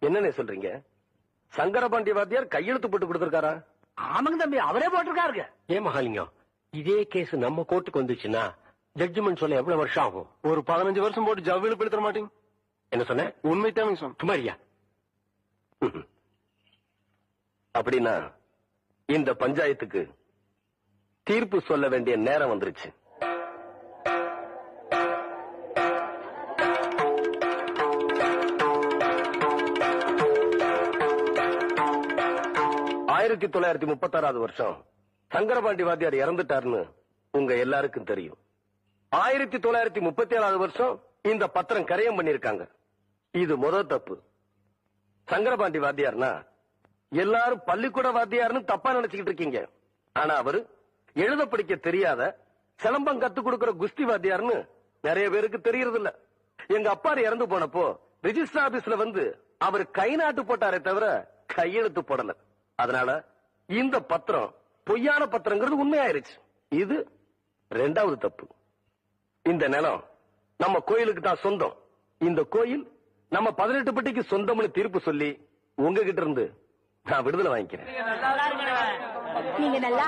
என்னன்னு சொல்றீங்க? சங்கரபாண்டி வாத்தியார் கையெழுத்து போட்டு கொடுத்திருக்காரா? ஆமாங்க தம்பி, அவரே போட்டிருக்காருங்க. ஏன் மகாலிங்கம், இதே கேஸ் நம்ம கோர்ட்டுக்கு வந்துச்சுன்னா ஜட்ஜ்மெண்ட் சொல்ல எவ்வளவு வருஷம் ஆகும்? ஒரு 15 வருஷம் போட்டு ஜவ்வில படுத்துற மாட்டீங்க. என்ன சொன்ன? உண்மைத்தாங்க சொன்ன. குமாரியா, அப்படின்னா இந்த பஞ்சாயத்துக்கு தீர்ப்பு சொல்ல வேண்டிய நேரம் வந்துருச்சு. ஆயிரத்தி 1936 வருஷம் சங்கரபாண்டி வாத்தியார் இறந்துட்டாருன்னு உங்க எல்லாருக்கும் தெரியும். 1937 வருஷம் இந்த பத்திரம் கரையம் பண்ணிருக்காங்க. இது முதல் தப்பு. சங்கரபாண்டி வாத்தியார்னா எல்லாரும் பள்ளிக்கூட வாத்தியார்னு தப்பா நினைச்சுக்கிட்டு இருக்கீங்க. ஆனா அவரு எழுத படிக்க தெரியாத சிலம்பம் கத்து கொடுக்கிற குஸ்தி வாத்தியார்னு நிறைய பேருக்கு தெரியறது இல்ல. எங்க அப்பா இறந்து போனப்போ ரிஜிஸ்டர் ஆபீஸ்ல வந்து அவர் கை நாட்டு போட்டாரே தவிர கையெழுத்து போடல. அதனால இந்த பத்திரம் பொய்யான பத்திரங்கிறது உண்மையாயிருச்சு. இது ரெண்டாவது தப்பு. இந்த நிலம் நம்ம கோயிலுக்கு தான் சொந்தம். இந்த கோயில் நம்ம 18 பட்டிக்கு சொந்தம்னு தீர்ப்பு சொல்லி உங்ககிட்ட இருந்து நான் விடுதலை வாங்கிக்கிறேன். நீங்க நல்லா